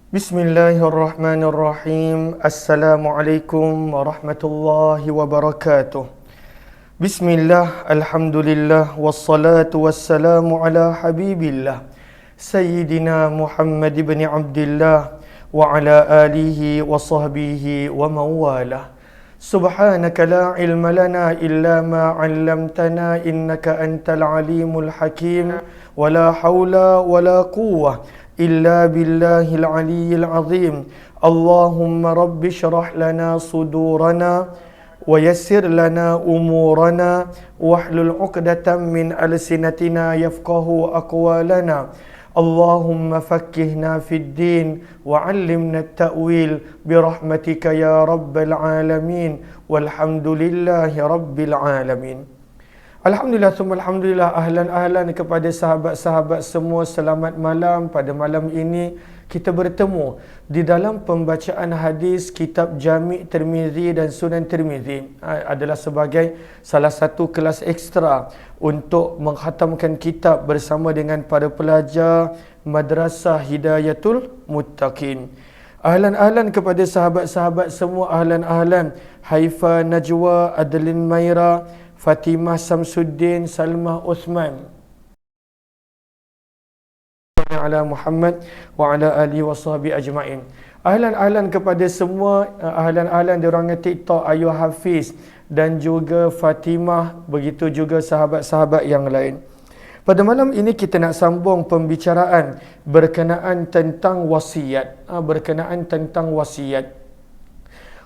Bismillahirrahmanirrahim. Assalamualaikum warahmatullahi wabarakatuh. Bismillah, alhamdulillah, wassalatu wassalamu ala habibillah Sayyidina Muhammad ibn Abdillah wa ala alihi wa sahbihi wa mawalah. Subhanaka la ilma lana illa ma 'allamtana innaka antal alimul hakim wa la hawla wa la quwwah إلا بالله العلي العظيم اللهم رب اشرح لنا صدورنا ويسر لنا أمورنا واحلل عقدة من ألسنتنا يفقه أقوالنا اللهم فقهنا في الدين وعلمنا التأويل برحمتك يا رب العالمين والحمد لله رب العالمين. Alhamdulillah, alhamdulillah, ahlan kepada sahabat-sahabat semua. Selamat malam. Pada malam ini kita bertemu di dalam pembacaan hadis kitab Jami' Tirmizi dan Sunan Tirmizi. Adalah sebagai salah satu kelas ekstra untuk menghatamkan kitab bersama dengan para pelajar Madrasah Hidayatul Muttaqin. Ahlan kepada sahabat-sahabat semua. Ahlan Haifa Najwa, Adlin Maira, Fatimah Samsuddin, Salmah Uthman, ala Muhammad wa ala alihi wa sahbihi ajma'in. Ahlan kepada semua. Ahlan di ruangan TikTok, Ayu Hafiz dan juga Fatimah, begitu juga sahabat-sahabat yang lain. Pada malam ini kita nak sambung pembicaraan berkenaan tentang wasiat.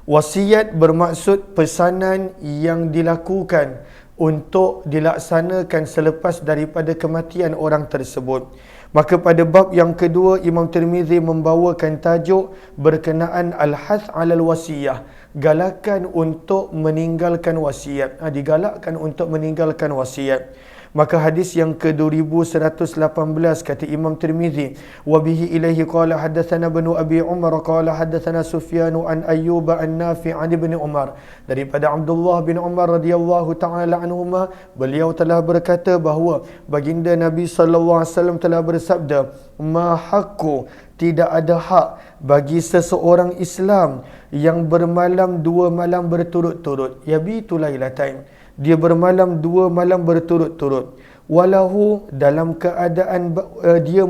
Wasiat bermaksud pesanan yang dilakukan untuk dilaksanakan selepas daripada kematian orang tersebut. Maka pada bab yang kedua, Imam Tirmizi membawakan tajuk berkenaan al-hath 'alal wasiyah, galakan untuk meninggalkan wasiat. Digalakkan untuk meninggalkan wasiat. Maka hadis yang ke-2118 kata Imam Tirmizi, wa bihi ilaihi qala hadatsana ibnu Abi Umar qala hadatsana Sufyan an Ayyub an Nafi' an ibn Umar, daripada Abdullah bin Umar radhiyallahu taala anhuma, beliau telah berkata bahawa baginda Nabi sallallahu alaihi wasallam telah bersabda, ma haqqu, tidak ada hak bagi seseorang Islam yang bermalam 2 malam berturut-turut, yabitu lailatain, dia bermalam 2 malam berturut-turut, walahu, dalam keadaan dia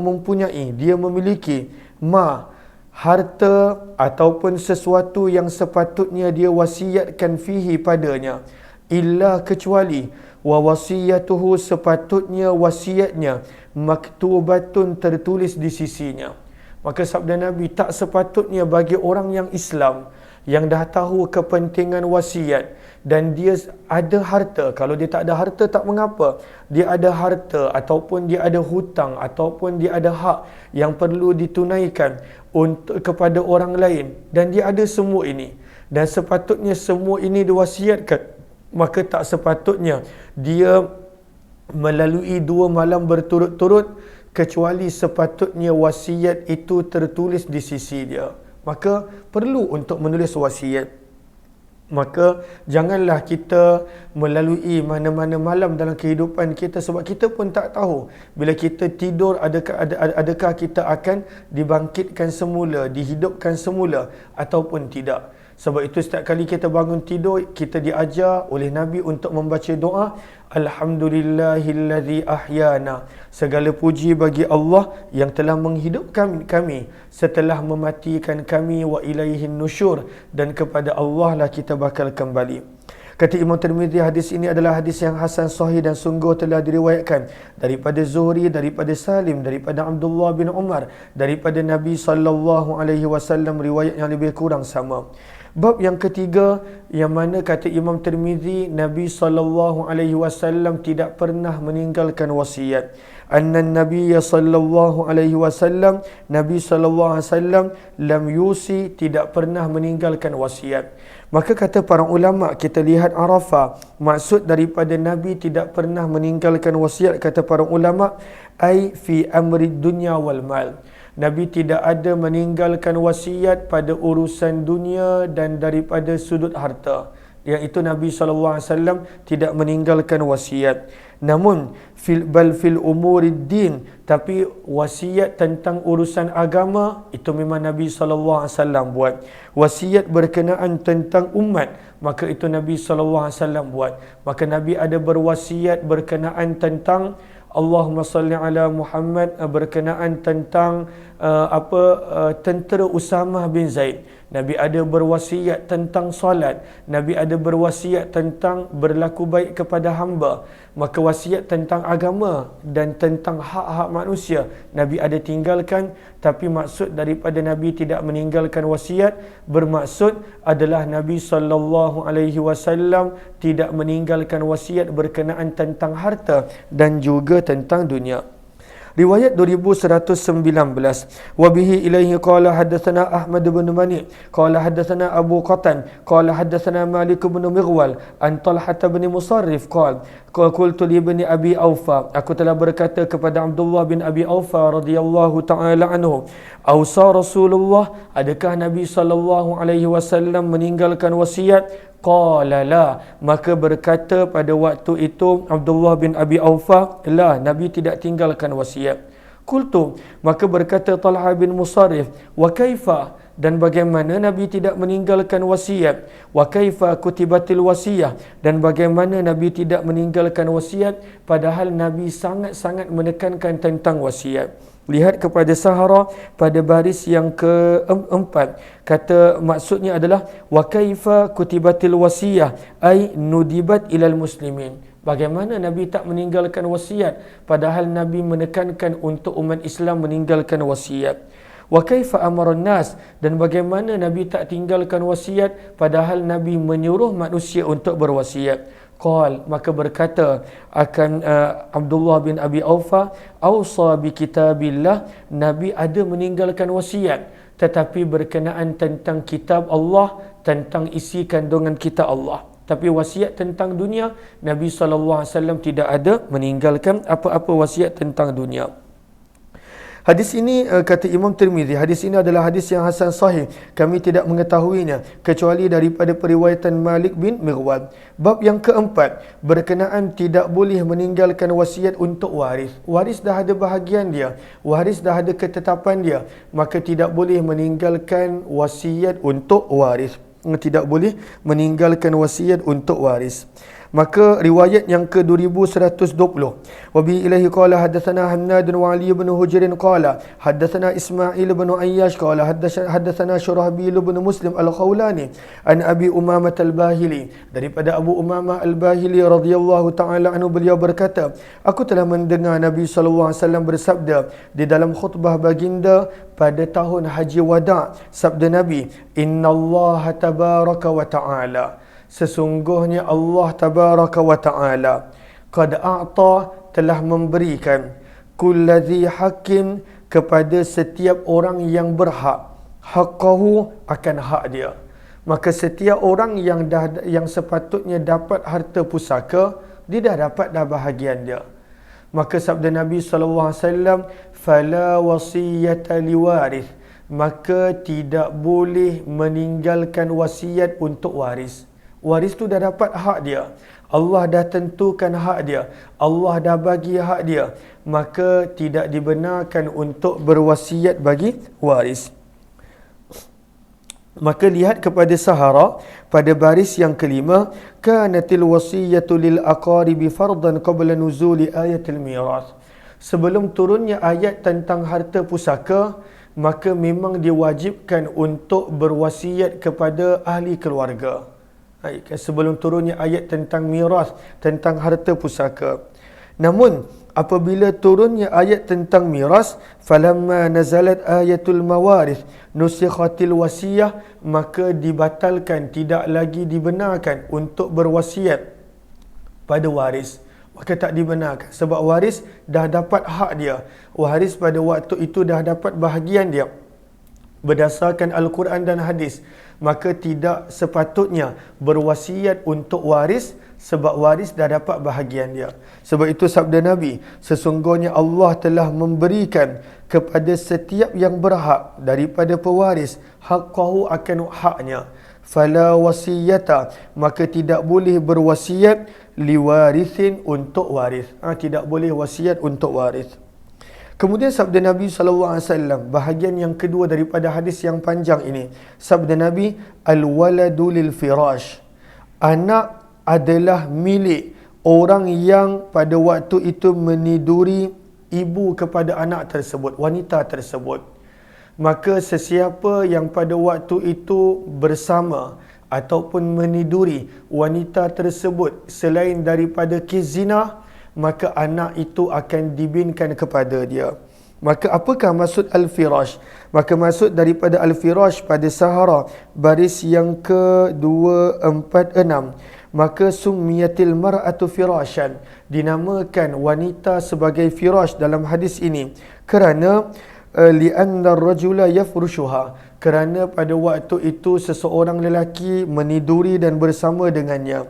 memiliki ma, harta ataupun sesuatu yang sepatutnya dia wasiatkan fihi padanya, illa, kecuali, wa wasiyatuhu, sepatutnya wasiatnya, maktubatun, tertulis di sisinya. Maka sabda Nabi, tak sepatutnya bagi orang yang Islam yang dah tahu kepentingan wasiat dan dia ada harta, kalau dia tak ada harta tak mengapa, dia ada harta ataupun dia ada hutang ataupun dia ada hak yang perlu ditunaikan untuk kepada orang lain, dan dia ada semua ini dan sepatutnya semua ini diwasiatkan, maka tak sepatutnya dia melalui 2 malam berturut-turut kecuali sepatutnya wasiat itu tertulis di sisi dia. Maka perlu untuk menulis wasiat. Maka janganlah kita melalui mana-mana malam dalam kehidupan kita, sebab kita pun tak tahu bila kita tidur adakah kita akan dibangkitkan semula, dihidupkan semula ataupun tidak. Sebab itu setiap kali kita bangun tidur, kita diajar oleh Nabi untuk membaca doa, Alhamdulillahillazi ahyana, segala puji bagi Allah yang telah menghidupkan kami setelah mematikan kami, wa ilaihin nusyur, dan kepada Allah lah kita bakal kembali. Kata Imam Tirmizi, hadis ini adalah hadis yang hasan sahih dan sungguh telah diriwayatkan daripada Zuhri, daripada Salim, daripada Abdullah bin Umar, daripada Nabi sallallahu alaihi wasallam, riwayat yang lebih kurang sama. Bab yang ketiga, yang mana kata Imam Tirmizi, Nabi sallallahu alaihi wasallam tidak pernah meninggalkan wasiat. Annan Nabiy sallallahu alaihi wasallam, Nabi sallallahu alaihi wasallam lam yusi, tidak pernah meninggalkan wasiat. Maka kata para ulama, kita lihat Arafah, maksud daripada Nabi tidak pernah meninggalkan wasiat, kata para ulama, ai fi amri dunya wal mal. Nabi tidak ada meninggalkan wasiat pada urusan dunia dan daripada sudut harta. iaitu Nabi SAW tidak meninggalkan wasiat. Namun fil umuriddin, tapi wasiat tentang urusan agama itu memang Nabi SAW buat. Wasiat berkenaan tentang umat, maka itu Nabi SAW buat. Maka Nabi ada berwasiat berkenaan tentang Allahumma salli ala Muhammad, berkenaan tentang tentera Usamah bin Zaid. Nabi ada berwasiat tentang solat. Nabi ada berwasiat tentang berlaku baik kepada hamba. Maka wasiat tentang agama dan tentang hak-hak manusia Nabi ada tinggalkan. Tapi maksud daripada Nabi tidak meninggalkan wasiat, bermaksud adalah Nabi SAW tidak meninggalkan wasiat berkenaan tentang harta dan juga tentang dunia. Riwayat 2119, wa bihi ilaihi qala haddatsana Ahmad bin Mani qala haddatsana Abu Qatan qala haddatsana Malik bin Mighwal an Talhah bin Musarrif qala qultu li ibni Abi Aufa, aku telah berkata kepada Abdullah bin Abi Aufa radhiyallahu taala anhu, ausa Rasulullah, adakah Nabi sallallahu alaihi wasallam meninggalkan wasiat? Qala la, maka berkata pada waktu itu Abdullah bin Abi Aufa, la, Nabi tidak tinggalkan wasiat. Qultu, maka berkata Talha bin Musarrif, wa kaifa, dan bagaimana Nabi tidak meninggalkan wasiat? Wa kaifa kutibatil wasiyah, dan bagaimana Nabi tidak meninggalkan wasiat padahal Nabi sangat-sangat menekankan tentang wasiat. Lihat kepada Sahara pada baris yang keempat. Kata maksudnya adalah wa kaifa kutibatil wasiyah ay nudibat ilal muslimin. Bagaimana Nabi tak meninggalkan wasiat padahal Nabi menekankan untuk umat Islam meninggalkan wasiat. Wa kaifa amara nas, dan bagaimana Nabi tak tinggalkan wasiat padahal Nabi menyuruh manusia untuk berwasiat. Qal, maka berkata akan Abdullah bin Abi Aufa, ausa bi kitabillah, Nabi ada meninggalkan wasiat tetapi berkenaan tentang kitab Allah, tentang isi kandungan kitab Allah. Tapi wasiat tentang dunia, Nabi SAW tidak ada meninggalkan apa-apa wasiat tentang dunia. Hadis ini kata Imam Tirmizi, hadis ini adalah hadis yang hasan sahih. Kami tidak mengetahuinya kecuali daripada periwayatan Malik bin Mighwal. Bab yang keempat berkenaan tidak boleh meninggalkan wasiat untuk waris. Waris dah ada bahagian dia, waris dah ada ketetapan dia, maka tidak boleh meninggalkan wasiat untuk waris. Tidak boleh meninggalkan wasiat untuk waris. Maka riwayat yang ke-2120, wa bi ilahi qala haddatsana Hannad wa Ali bin Hujr qala haddatsana Ismail bin Ayyash qala haddatsana Shurahbil bin Muslim al-Khawlani an Abi Umamah al-Bahili, daripada Abu Umamah al-Bahili radhiyallahu taala anhu, beliau berkata, aku telah mendengar Nabi sallallahu alaihi wasallam bersabda di dalam khutbah baginda pada tahun Haji Wada'. Sabda Nabi, innallaha tabaraka wa ta'ala, sesungguhnya Allah tabaraka wa ta'ala qad a'ta, telah memberikan kulladzi haqqin, kepada setiap orang yang berhak, haqqahu, akan hak dia. Maka setiap orang yang sepatutnya dapat harta pusaka, dia dah dapat dah bahagian dia. Maka sabda Nabi SAW, fala wasiyata liwaris, maka tidak boleh meninggalkan wasiat untuk waris. Waris tu dah dapat hak dia, Allah dah tentukan hak dia, Allah dah bagi hak dia, maka tidak dibenarkan untuk berwasiat bagi waris. Maka lihat kepada Sahara pada baris yang kelima, kanatil wasiyatu lil aqaribi fardan qabla nuzuli ayatil mirath. Sebelum turunnya ayat tentang harta pusaka, maka memang diwajibkan untuk berwasiat kepada ahli keluarga. Sebelum turunnya ayat tentang miras, tentang harta pusaka. Namun apabila turunnya ayat tentang miras, falamma nazalat ayatul mawarith nusikhatil wasiyah, maka dibatalkan, tidak lagi dibenarkan untuk berwasiat pada waris. Maka tak dibenarkan sebab waris dah dapat hak dia. Waris pada waktu itu dah dapat bahagian dia berdasarkan Al-Quran dan hadis. Maka tidak sepatutnya berwasiat untuk waris sebab waris dah dapat bahagian dia. Sebab itu sabda Nabi, sesungguhnya Allah telah memberikan kepada setiap yang berhak daripada pewaris haqqahu, akan haknya. fala wasiyata, maka tidak boleh berwasiat liwarithin, untuk waris. Tidak boleh wasiat untuk waris. Kemudian sabda Nabi SAW, bahagian yang kedua daripada hadis yang panjang ini. Sabda Nabi, al-waladu lil firash. Anak adalah milik orang yang pada waktu itu meniduri ibu kepada anak tersebut, wanita tersebut. Maka sesiapa yang pada waktu itu bersama ataupun meniduri wanita tersebut selain daripada kes zina, maka anak itu akan dibinkan kepada dia. Maka apakah maksud al-firash? Maka maksud daripada al-firash pada Sahara baris yang ke-246, maka summiyatil mar'atu firashan, dinamakan wanita sebagai firash dalam hadis ini kerana li'anna ar-rajula yafrushuha, kerana pada waktu itu seseorang lelaki meniduri dan bersama dengannya.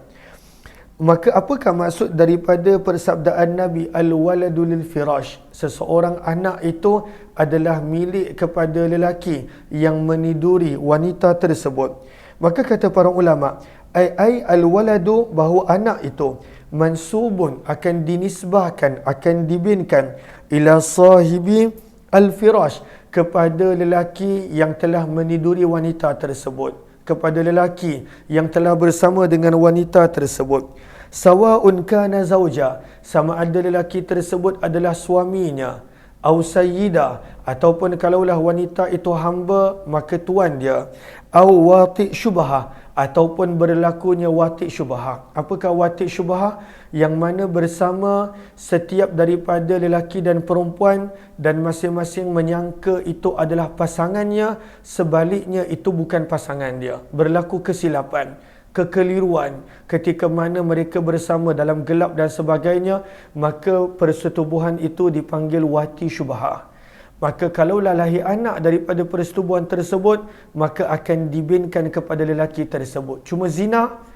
Maka apakah maksud daripada persabdaan Nabi al-waladu lil firash? Seseorang anak itu adalah milik kepada lelaki yang meniduri wanita tersebut. Maka kata para ulama, ai al-waladu, bahawa anak itu mansubun, akan dinisbahkan, akan dibinkan ila sahibi al-firash, kepada lelaki yang telah meniduri wanita tersebut, kepada lelaki yang telah bersama dengan wanita tersebut. Sawa'un kana zauja, sama ada lelaki tersebut adalah suaminya, au sayyida, ataupun kalaulah wanita itu hamba maka tuan dia, au wati' syubhah, ataupun berlakunya wati' syubhah. Apakah wati' syubhah? Yang mana bersama setiap daripada lelaki dan perempuan dan masing-masing menyangka itu adalah pasangannya, sebaliknya itu bukan pasangan dia. Berlaku kesilapan, kekeliruan ketika mana mereka bersama dalam gelap dan sebagainya, maka persetubuhan itu dipanggil wati syubhah. Maka kalaulah lahir anak daripada persetubuhan tersebut, maka akan dibinkan kepada lelaki tersebut. Cuma zina,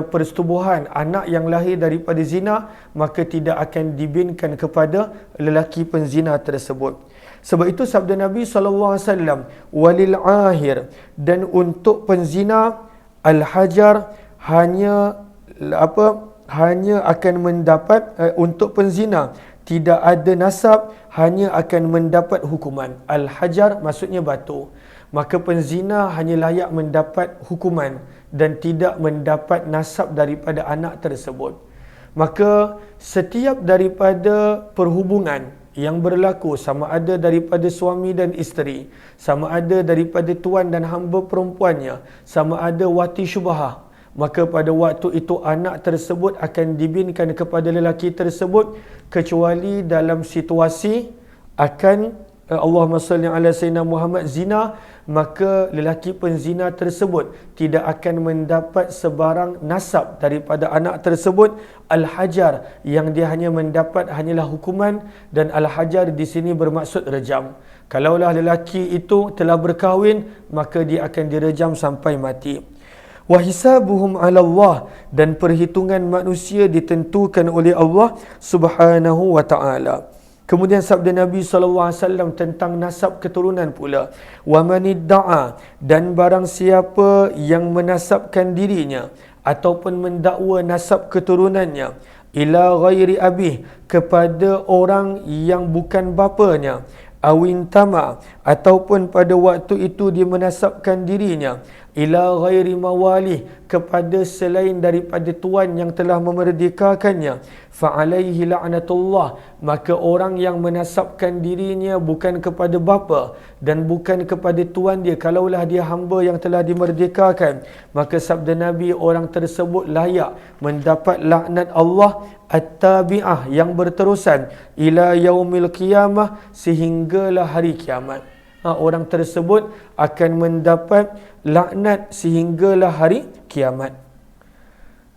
persetubuhan anak yang lahir daripada zina, maka tidak akan dibinkan kepada lelaki penzina tersebut. Sebab itu sabda Nabi SAW, walil ahir, dan untuk penzina al-hajar, hanya akan mendapat, untuk penzina tidak ada nasab, hanya akan mendapat hukuman. Al-hajar maksudnya batu. Maka penzina hanya layak mendapat hukuman dan tidak mendapat nasab daripada anak tersebut. Maka setiap daripada perhubungan yang berlaku, sama ada daripada suami dan isteri, sama ada daripada tuan dan hamba perempuannya, sama ada wati syubhah, maka pada waktu itu anak tersebut akan dibinkan kepada lelaki tersebut, kecuali dalam situasi akan Allahumma salli ala sayyidina Muhammad zina, maka lelaki penzina tersebut tidak akan mendapat sebarang nasab daripada anak tersebut. Al-hajar, yang dia hanya mendapat hanyalah hukuman, dan al-hajar di sini bermaksud rejam. Kalaulah lelaki itu telah berkahwin, maka dia akan direjam sampai mati. Wa hisabuhum 'ala Allah, dan perhitungan manusia ditentukan oleh Allah Subhanahu wa taala. Kemudian sabda Nabi SAW tentang nasab keturunan pula. Wa manidda'a, dan barang siapa yang menasabkan dirinya ataupun mendakwa nasab keturunannya ila ghairi abih, kepada orang yang bukan bapanya, awin tama, ataupun pada waktu itu dia menasabkan dirinya ila ghairi mawalih, kepada selain daripada tuan yang telah memerdekakannya, fa'alaihi la'natullah, maka orang yang menasabkan dirinya bukan kepada bapa dan bukan kepada tuan dia, kalaulah dia hamba yang telah dimerdekakan, maka sabda Nabi, orang tersebut layak mendapat laknat Allah at-tabi'ah, yang berterusan ila yaumil qiyamah, sehinggalah hari kiamat. Orang tersebut akan mendapat laknat sehinggalah hari kiamat.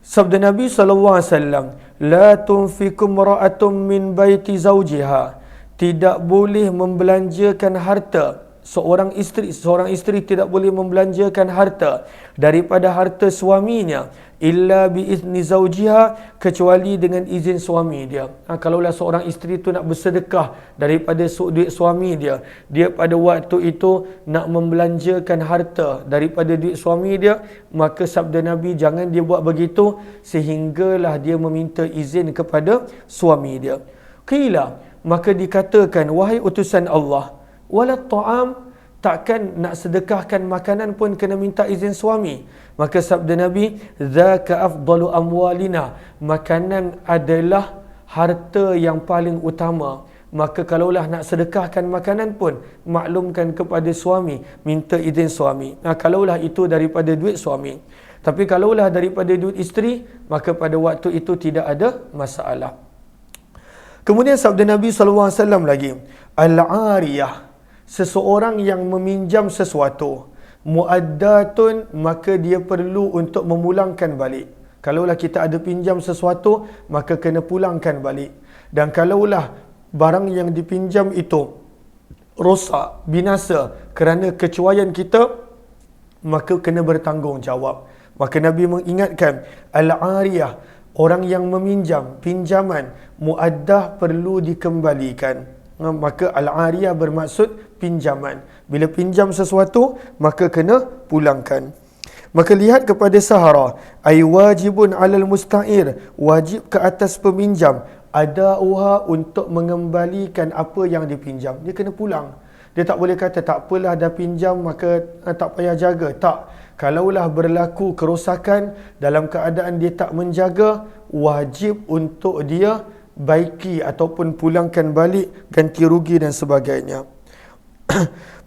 Sabda Nabi SAW, la tunfikum ra'atum min baiti zawjiha, tidak boleh membelanjakan harta seorang isteri tidak boleh membelanjakan harta daripada harta suaminya illa biizni zaujiha, kecuali dengan izin suami dia. Kalaulah seorang isteri tu nak bersedekah daripada duit suami dia, dia pada waktu itu nak membelanjakan harta daripada duit suami dia, maka sabda Nabi jangan dia buat begitu sehinggalah dia meminta izin kepada suami dia. Qila, maka dikatakan, wahai utusan Allah, wala ta'am, takkan nak sedekahkan makanan pun kena minta izin suami? Maka sabda Nabi, dzaka afdalu amwalina, makanan adalah harta yang paling utama. Maka kalaulah nak sedekahkan makanan pun, maklumkan kepada suami, minta izin suami. Kalaulah itu daripada duit suami. Tapi kalaulah daripada duit isteri, maka pada waktu itu tidak ada masalah. Kemudian sabda Nabi SAW lagi, al-ariyah, seseorang yang meminjam sesuatu, muaddatun, maka dia perlu untuk memulangkan balik. Kalaulah kita ada pinjam sesuatu, maka kena pulangkan balik. Dan kalaulah barang yang dipinjam itu rosak, binasa kerana kecuaian kita, maka kena bertanggungjawab. Maka Nabi mengingatkan, al-ariyah, orang yang meminjam, pinjaman, muaddah perlu dikembalikan. Maka al-ariyah bermaksud pinjaman. Bila pinjam sesuatu, maka kena pulangkan. Maka lihat kepada sahara, ay wajibun alal musta'ir, wajib ke atas peminjam, adauha, untuk mengembalikan apa yang dipinjam. Dia kena pulang. Dia tak boleh kata tak apalah dah pinjam maka tak payah jaga. Tak. Kalaulah berlaku kerosakan dalam keadaan dia tak menjaga, wajib untuk dia baiki ataupun pulangkan balik, ganti rugi dan sebagainya.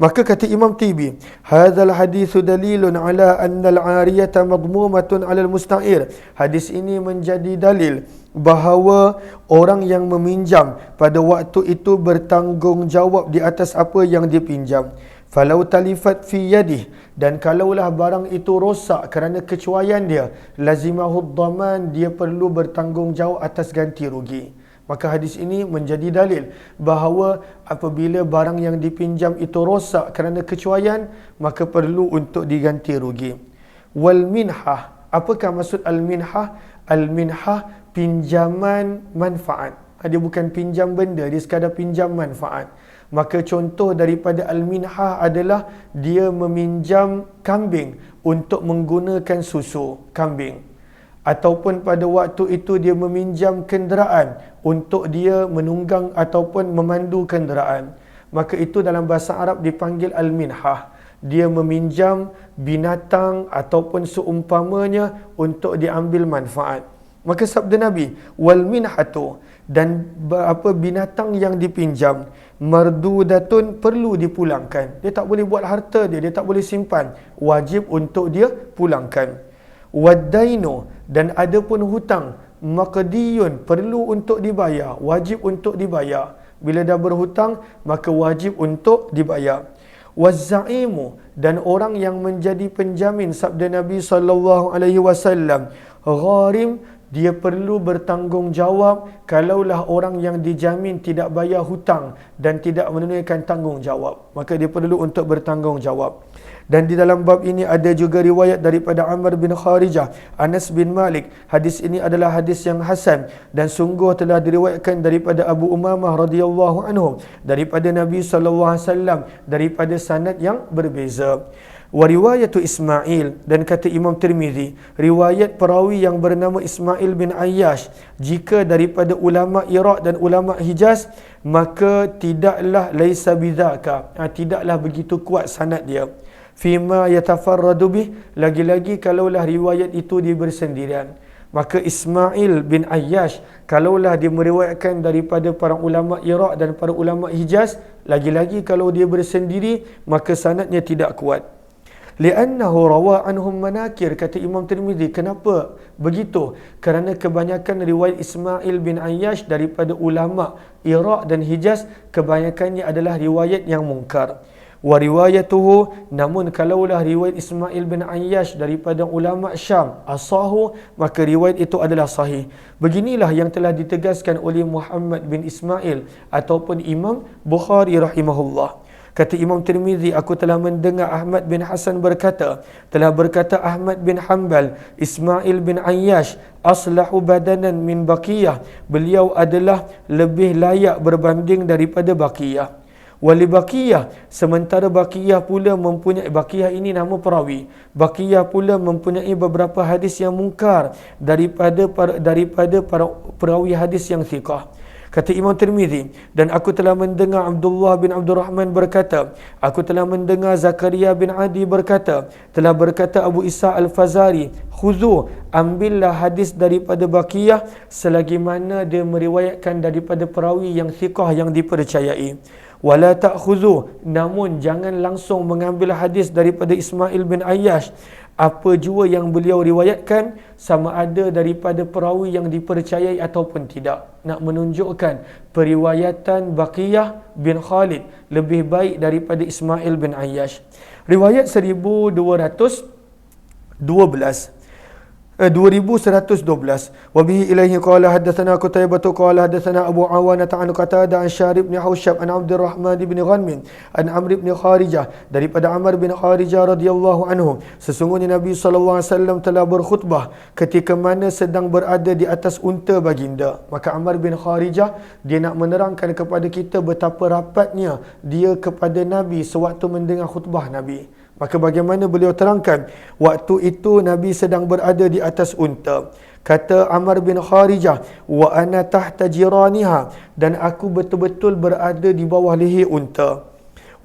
Maka kata Imam Tibi, hadzal haditsu dalilun ala anna al-ariyata madmumatun 'ala al-musta'ir. Hadis ini menjadi dalil bahawa orang yang meminjam pada waktu itu bertanggungjawab di atas apa yang dipinjam. Falau talifat fi yadih, dan kalaulah barang itu rosak kerana kecuaian dia, lazimahu dhaman, dia perlu bertanggungjawab atas ganti rugi. Maka hadis ini menjadi dalil bahawa apabila barang yang dipinjam itu rosak kerana kecuaian, maka perlu untuk diganti rugi. Wal minhah, apakah maksud al-minhah? Al-minhah pinjaman manfaat. Dia bukan pinjam benda, dia sekadar pinjam manfaat. Maka contoh daripada al-minhah adalah dia meminjam kambing untuk menggunakan susu kambing. Ataupun pada waktu itu dia meminjam kenderaan untuk dia menunggang ataupun memandu kenderaan. Maka itu dalam bahasa Arab dipanggil al-minhah. Dia meminjam binatang ataupun seumpamanya untuk diambil manfaat. Maka sabda Nabi, wal minhatu, dan apa binatang yang dipinjam, mardudatun, perlu dipulangkan. Dia tak boleh buat harta dia tak boleh simpan. Wajib untuk dia pulangkan. Wadainu, dan ada pun hutang, maqdiyun, perlu untuk dibayar, wajib untuk dibayar. Bila dah berhutang, maka wajib untuk dibayar. Wazzaimu, dan orang yang menjadi penjamin, sabda Nabi SAW, gharim, dia perlu bertanggungjawab kalaulah orang yang dijamin tidak bayar hutang dan tidak menunaikan tanggungjawab. Maka dia perlu untuk bertanggungjawab. Dan di dalam bab ini ada juga riwayat daripada Amr bin Kharijah, Anas bin Malik. Hadis ini adalah hadis yang hasan dan sungguh telah diriwayatkan daripada Abu Umamah radhiyallahu anhu, daripada Nabi SAW, daripada sanad yang berbeza. Wa riwayatu Ismail, dan kata Imam Tirmizi, riwayat perawi yang bernama Ismail bin Ayyash, jika daripada ulama Iraq dan ulama Hijaz, maka tidaklah laisa bidzaka, tidaklah begitu kuat sanad dia. Fima yatafarradu bih, lagi-lagi kalaulah riwayat itu dia bersendirian. Maka Ismail bin Ayyash, kalaulah dia meriwayatkan daripada para ulama Iraq dan para ulama Hijaz, lagi-lagi kalau dia bersendiri, maka sanadnya tidak kuat. Li'annahu rawa anhum manakir, kata Imam Tirmizi. Kenapa begitu? Kerana kebanyakan riwayat Ismail bin Ayyash daripada ulama Iraq dan Hijaz, kebanyakannya adalah riwayat yang mungkar. Wa riwayatuhu, namun kalaulah riwayat Ismail bin Ayyash daripada ulama Syam asahu, maka riwayat itu adalah sahih. Beginilah yang telah ditegaskan oleh Muhammad bin Ismail ataupun Imam Bukhari rahimahullah. Kata Imam Tirmizi, aku telah mendengar Ahmad bin Hasan berkata, telah berkata Ahmad bin Hanbal, Ismail bin Ayyash aslahu badanan min Baqiyah, beliau adalah lebih layak berbanding daripada Baqiyah. Wali Baqiyah, sementara Baqiyah pula mempunyai, Baqiyah ini nama perawi, Baqiyah pula mempunyai beberapa hadis yang mungkar daripada para perawi hadis yang thiqah. Kata Imam Tirmizi, dan aku telah mendengar Abdullah bin Abdul Rahman berkata, aku telah mendengar Zakaria bin Adi berkata, telah berkata Abu Isa Al-Fazari, khuzu, ambillah hadis daripada Baqiyah selagi mana dia meriwayatkan daripada perawi yang thiqah yang dipercayai. Wala ta'khuzu, namun jangan langsung mengambil hadis daripada Ismail bin Ayyash, apa jua yang beliau riwayatkan, sama ada daripada perawi yang dipercayai ataupun tidak. Nak menunjukkan periwayatan Baqiyah bin Khalid lebih baik daripada Ismail bin Ayyash. Riwayat 2112. Wabihi ilaihi qala haddatsana Qutaibah qala haddatsana Abu Awanah an Qatadah an Syarib bin Hausyab an Abdurrahman bin Ghanmin an Amr bin Kharijah, daripada Amr bin Kharijah radhiyallahu anhu, sesungguhnya Nabi sallallahu alaihi wasallam telah berkhutbah ketika mana sedang berada di atas unta baginda. Maka Amr bin Kharijah dia nak menerangkan kepada kita betapa rapatnya dia kepada Nabi sewaktu mendengar khutbah Nabi. Maka bagaimana beliau terangkan, waktu itu Nabi sedang berada di atas unta. Kata Amr bin Kharijah, wa ana tahta jiraniha, dan aku betul-betul berada di bawah leher unta.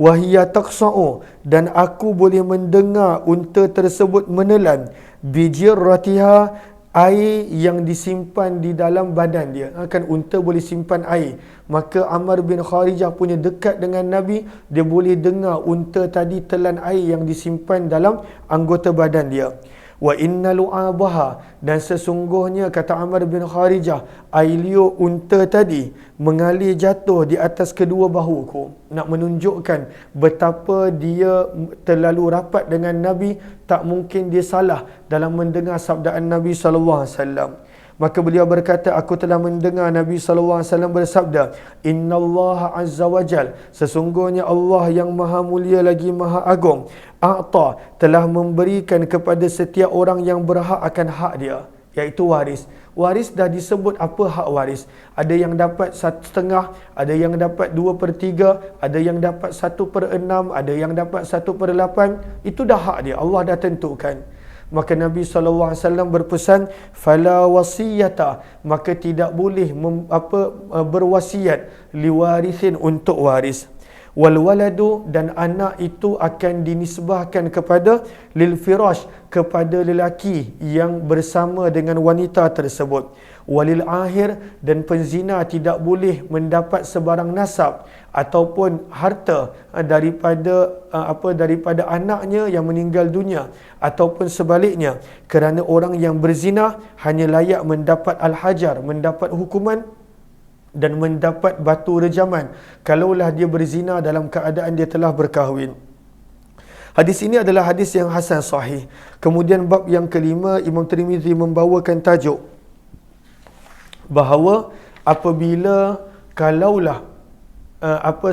Wa hiya taqsa'u, dan aku boleh mendengar unta tersebut menelan bijirratiha, air yang disimpan di dalam badan dia. Kan unta boleh simpan air. Maka Amr bin Kharijah punya dekat dengan Nabi, dia boleh dengar unta tadi telan air yang disimpan dalam anggota badan dia. Wa inna lu'abaha, dan sesungguhnya kata Amr bin Kharijah, air liur unta tadi mengalir jatuh di atas kedua bahuku. Nak menunjukkan betapa dia terlalu rapat dengan Nabi, tak mungkin dia salah dalam mendengar sabdaan Nabi sallallahu alaihi wasallam. Maka beliau berkata, aku telah mendengar Nabi sallallahu alaihi wasallam bersabda, innallaha azza wajal, sesungguhnya Allah yang maha mulia lagi maha agung, a'ta, telah memberikan kepada setiap orang yang berhak akan hak dia, iaitu waris. Waris dah disebut apa hak waris. Ada yang dapat 1/2, ada yang dapat 2/3, ada yang dapat 1/6, ada yang dapat 1/8. Itu dah hak dia, Allah dah tentukan. Maka Nabi SAW berpesan, fala wasiyata, maka tidak boleh berwasiat liwarithin untuk waris. Wal waladu, dan anak itu akan dinisbahkan kepada lil firash, kepada lelaki yang bersama dengan wanita tersebut. Walil akhir, dan penzina tidak boleh mendapat sebarang nasab ataupun harta daripada anaknya yang meninggal dunia, ataupun sebaliknya, kerana orang yang berzina hanya layak mendapat al-hajar, mendapat hukuman dan mendapat batu rejaman kalaulah dia berzina dalam keadaan dia telah berkahwin. Hadis ini adalah hadis yang hasan sahih. Kemudian bab yang kelima, Imam Tirmizi membawakan tajuk bahawa apabila kalaulah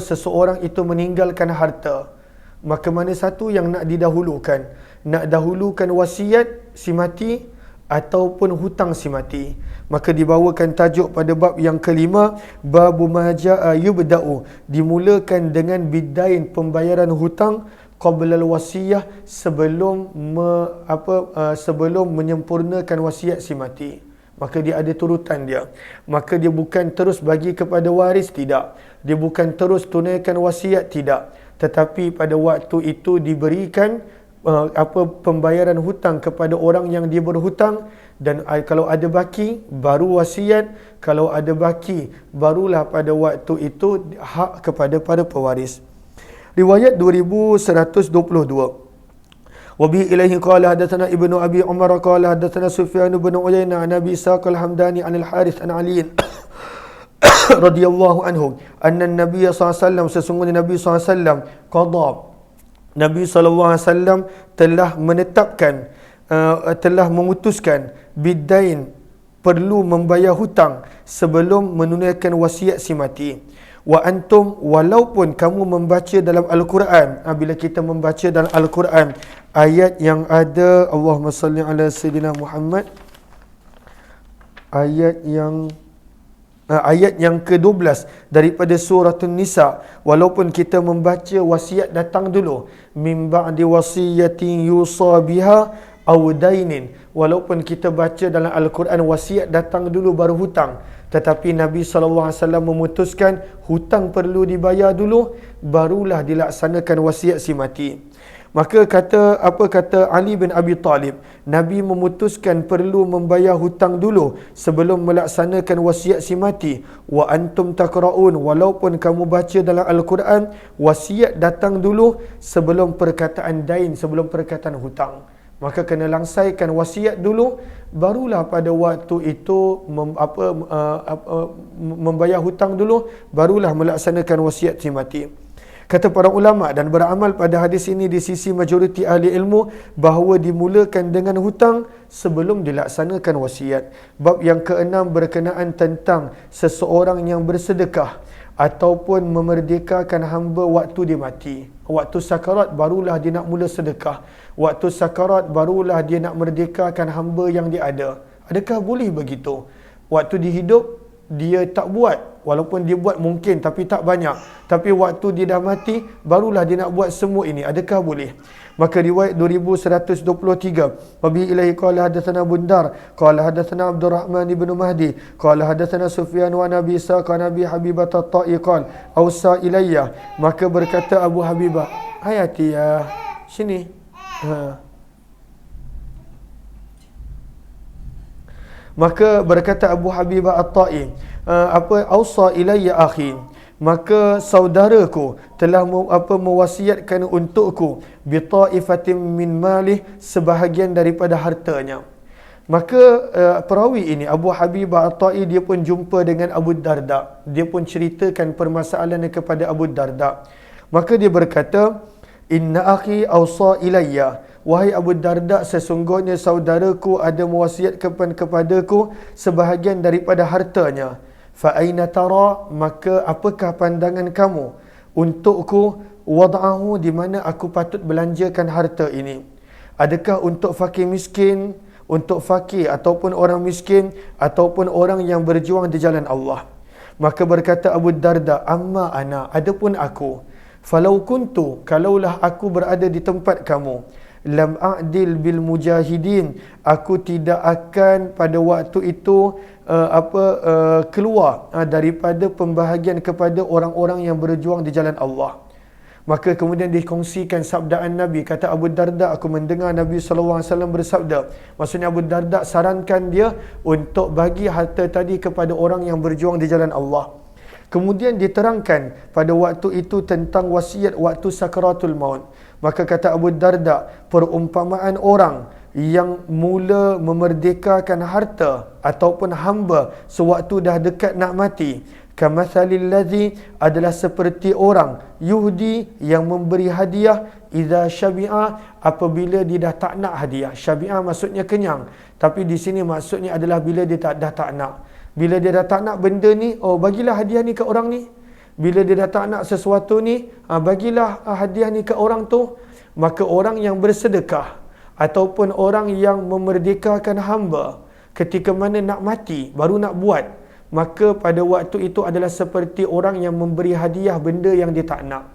seseorang itu meninggalkan harta, maka mana satu yang nak didahulukan? Nak dahulukan wasiat si mati ataupun hutang si mati? Maka dibawakan tajuk pada bab yang kelima, babu maja'a yubda'u, dimulakan dengan bidain, pembayaran hutang, qabla al-wasiyah, sebelum menyempurnakan wasiat si mati. Maka dia ada turutan dia. Maka dia bukan terus bagi kepada waris, tidak. Dia bukan terus tunaikan wasiat, tidak. Tetapi pada waktu itu diberikan pembayaran hutang kepada orang yang dia berhutang, dan kalau ada baki baru wasiat, kalau ada baki barulah pada waktu itu hak kepada para pewaris. Riwayat 2122. Wabihi ilaihi qala hadatsana Ibnu Abi Umar qala hadatsana Sufyan bin Uyainah an Abi Saq al-Hamdani an al-Harith an Ali radhiyallahu anhu anna an-nabiy sallallahu alaihi wasallam, sesungguhnya Nabi sallallahu alaihi wasallam qada, Nabi sallallahu alaihi wasallam telah menetapkan, telah memutuskan bidain, perlu membayar hutang sebelum menunaikan wasiat si mati. Wa antum, walaupun kamu membaca dalam Al-Quran, bila kita membaca dalam Al-Quran ayat yang ada Allahumma salli ala Sayyidina Muhammad, ayat yang ke-12 daripada surah An-Nisa, walaupun kita membaca wasiat datang dulu, mim ba'di wasiyatin yusa biha aw dainin, walaupun kita baca dalam Al-Quran wasiat datang dulu baru hutang, tetapi Nabi SAW memutuskan hutang perlu dibayar dulu, barulah dilaksanakan wasiat si mati. Maka kata Ali bin Abi Talib, Nabi memutuskan perlu membayar hutang dulu sebelum melaksanakan wasiat si mati. Wa antum taqra'un, walaupun kamu baca dalam Al-Quran wasiat datang dulu sebelum perkataan dain, sebelum perkataan hutang. Maka kena langsaikan wasiat dulu, barulah pada waktu itu membayar hutang dulu, barulah melaksanakan wasiat si mati. Kata para ulama, dan beramal pada hadis ini di sisi majoriti ahli ilmu, bahawa dimulakan dengan hutang sebelum dilaksanakan wasiat. Bab yang ke-6 berkenaan tentang seseorang yang bersedekah ataupun memerdekakan hamba waktu dia mati. Waktu sakarat barulah dia nak mula sedekah. Waktu sakarat barulah dia nak merdekakan hamba yang dia ada. Adakah boleh begitu? Waktu dia hidup dia tak buat, walaupun dia buat mungkin tapi tak banyak, tapi waktu dia dah mati barulah dia nak buat semua ini. Adakah boleh? Maka riwayat 2123, wabihi ilahi qala hadatsana Bundar qala hadatsana Abdurrahman ibn Mahdi qala hadatsana Sufyan wa Nabi Isa qala Nabi Habibah at-Ta'i qala ausa ilayya, maka berkata Abu Habibah, hayati ya, sini. Maka berkata Abu Habibah at-Ta'i, ausa ilayya akhi, maka saudaraku telah mewasiatkan untukku bi ta'ifatin min malih, sebahagian daripada hartanya. Maka perawi ini Abu Habibah at-Ta'i dia pun jumpa dengan Abu Darda, dia pun ceritakan permasalahan kepada Abu Darda. Maka dia berkata, inna akhi ausa ilayya, wahai Abu Darda, sesungguhnya saudaraku ada mewasiatkan kepadaku sebahagian daripada hartanya. Fa aina tara, maka apakah pandangan kamu untukku, wad'ahu, di mana aku patut belanjakan harta ini? Adakah untuk fakir miskin, untuk fakir ataupun orang miskin, ataupun orang yang berjuang di jalan Allah? Maka berkata Abu Darda, amma ana, adapun aku, falau kuntu, kalaulah aku berada di tempat kamu, lam a'dil bil mujahidin, aku tidak akan pada waktu itu keluar daripada pembahagian kepada orang-orang yang berjuang di jalan Allah. Maka kemudian dikongsikan sabdaan Nabi. Kata Abu Darda, aku mendengar Nabi SAW bersabda, maksudnya Abu Darda sarankan dia untuk bagi harta tadi kepada orang yang berjuang di jalan Allah. Kemudian diterangkan pada waktu itu tentang wasiat waktu sakaratul maut. Maka kata Abu Darda, perumpamaan orang yang mula memerdekakan harta ataupun hamba sewaktu dah dekat nak mati, kamathalil ladzi, adalah seperti orang yuhdi yang memberi hadiah, idza syabi'a, apabila dia dah tak nak hadiah. Syabi'a maksudnya kenyang, tapi di sini maksudnya adalah bila dia dah tak nak. Bila dia dah tak nak benda ni, oh bagilah hadiah ni ke orang ni. Bila dia dah tak nak sesuatu ni, bagilah hadiah ni ke orang tu. Maka orang yang bersedekah ataupun orang yang memerdekakan hamba ketika mana nak mati baru nak buat, maka pada waktu itu adalah seperti orang yang memberi hadiah benda yang dia tak nak.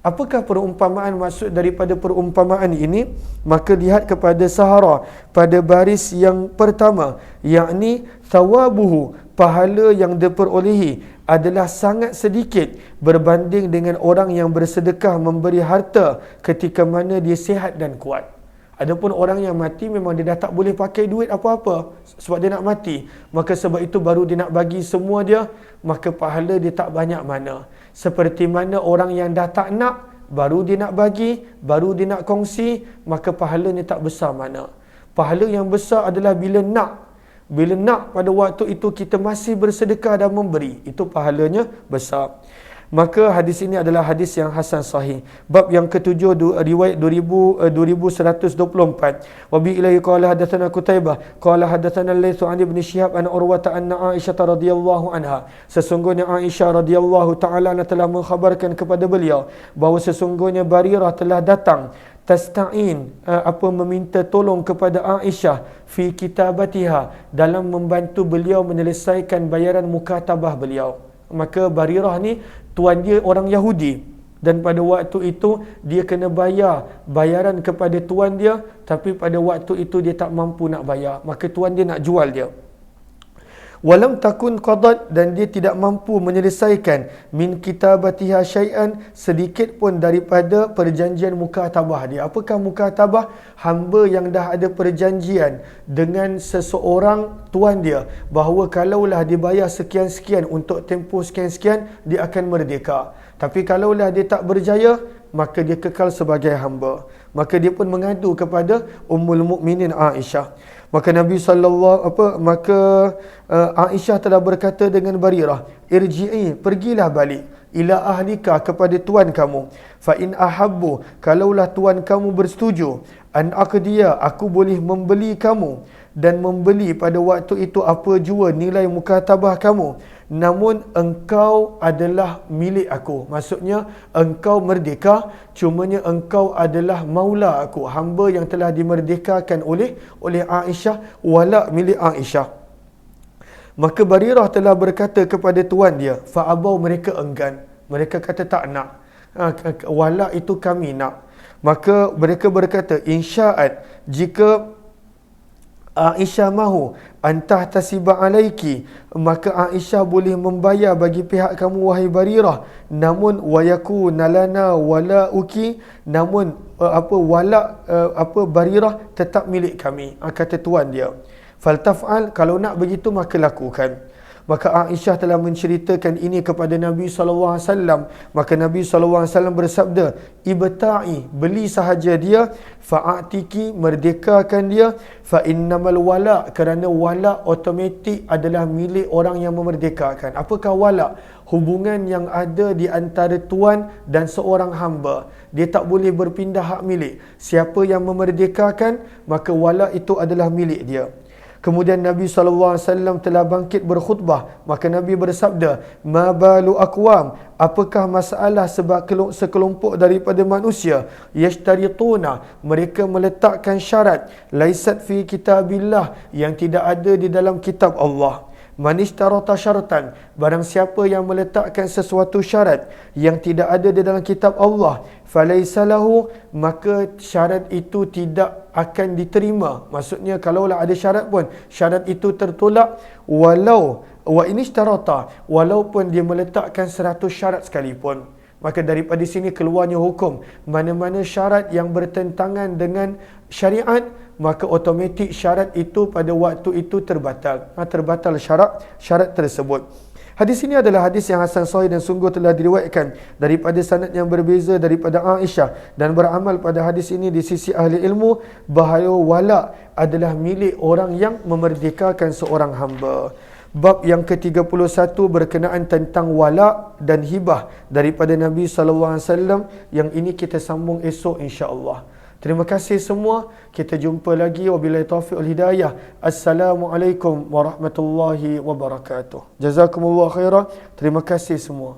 Apakah perumpamaan maksud daripada perumpamaan ini? Maka lihat kepada Sahara pada baris yang pertama, yakni thawabuhu, pahala yang diperolehi adalah sangat sedikit berbanding dengan orang yang bersedekah memberi harta ketika mana dia sihat dan kuat. Adapun orang yang mati memang dia dah tak boleh pakai duit apa-apa sebab dia nak mati. Maka sebab itu baru dia nak bagi semua dia, maka pahala dia tak banyak mana. Seperti mana orang yang dah tak nak, baru dia nak bagi, baru dia nak kongsi, maka pahalanya tak besar mana. Pahala yang besar adalah bila nak. Bila nak pada waktu itu kita masih bersedekah dan memberi, itu pahalanya besar. Maka hadis ini adalah hadis yang hasan sahih. Bab yang ketujuh, riwayat 2124. Wa bi ilaihi qala hadatsana Qutaibah qala hadatsana Laits an Ibn Syihab an Urwah anna Aisyah radhiyallahu anha, sesungguhnya Aisyah radhiyallahu taala telah mengkhabarkan kepada beliau bahawa sesungguhnya Barirah telah datang tasta'in, meminta tolong kepada Aisyah fi kitabatiha, dalam membantu beliau menyelesaikan bayaran mukatabah beliau. Maka Barirah ni tuan dia orang Yahudi, dan pada waktu itu dia kena bayar bayaran kepada tuan dia, tapi pada waktu itu dia tak mampu nak bayar, maka tuan dia nak jual dia. Walam takun qadat, dan dia tidak mampu menyelesaikan min kitabatiha syai'an, sedikit pun daripada perjanjian mukatabah dia. Apakah mukatabah? Hamba yang dah ada perjanjian dengan seseorang tuan dia bahawa kalaulah dibayar sekian-sekian untuk tempoh sekian-sekian, dia akan merdeka. Tapi kalaulah dia tak berjaya, maka dia kekal sebagai hamba. Maka dia pun mengadu kepada Ummul Mukminin Aisyah. Maka Nabi Aisyah telah berkata dengan Barirah, irji'i, pergilah balik, ila ahlika, kepada tuan kamu. Fa in ahabbu, kalaulah tuan kamu bersetuju, an aqdiya, aku boleh membeli kamu dan membeli pada waktu itu apa jua nilai mukatabah kamu, namun engkau adalah milik aku. Maksudnya engkau merdeka, cumanya engkau adalah maula aku, hamba yang telah dimerdekakan oleh Aisyah, wala milik Aisyah. Maka Barirah telah berkata kepada tuan dia, fa'abau, mereka enggan, mereka kata tak nak, wala itu kami nak. Maka mereka berkata, insya'at, jika Aisyah mahu, antah tasiba alaiki, maka Aisyah boleh membayar bagi pihak kamu wahai Barirah, namun wayaku nalana wala uki, namun Barirah tetap milik kami, kata tuan dia. Faltaf'al, kalau nak begitu maka lakukan. Maka Aisyah telah menceritakan ini kepada Nabi SAW. Maka Nabi SAW bersabda, ibta'i, beli sahaja dia, fa'atiki, merdekakan dia, fa'innamal wala, kerana wala otomatik adalah milik orang yang memerdekakan. Apakah wala? Hubungan yang ada di antara tuan dan seorang hamba. Dia tak boleh berpindah hak milik. Siapa yang memerdekakan, maka wala itu adalah milik dia. Kemudian Nabi SAW telah bangkit berkhutbah. Maka Nabi bersabda, ma balu aqwam, apakah masalah sebab sekelompok daripada manusia, yashtarituna, mereka meletakkan syarat, laisat fi kitabillah, yang tidak ada di dalam kitab Allah. Manishtarata syaratan, barang siapa yang meletakkan sesuatu syarat yang tidak ada di dalam kitab Allah, falaisa lahu, maka syarat itu tidak akan diterima. Maksudnya kalaulah ada syarat pun, syarat itu tertolak, walau wa inishtarata, walaupun dia meletakkan 100 syarat sekalipun. Maka daripada sini keluarnya hukum, mana-mana syarat yang bertentangan dengan syariat, maka otomatik syarat itu pada waktu itu terbatal. Terbatal syarat tersebut. Hadis ini adalah hadis yang hasan sahih dan sungguh telah diriwayatkan daripada sanad yang berbeza daripada Aisyah, dan beramal pada hadis ini di sisi ahli ilmu bahawa wala adalah milik orang yang memerdekakan seorang hamba. Bab yang ke-31 berkenaan tentang wala dan hibah daripada Nabi SAW, yang ini kita sambung esok insya-Allah. Terima kasih semua. Kita jumpa lagi. Wabillahi taufiq wal hidayah. Assalamualaikum warahmatullahi wabarakatuh. Jazakumullah khairan. Terima kasih semua.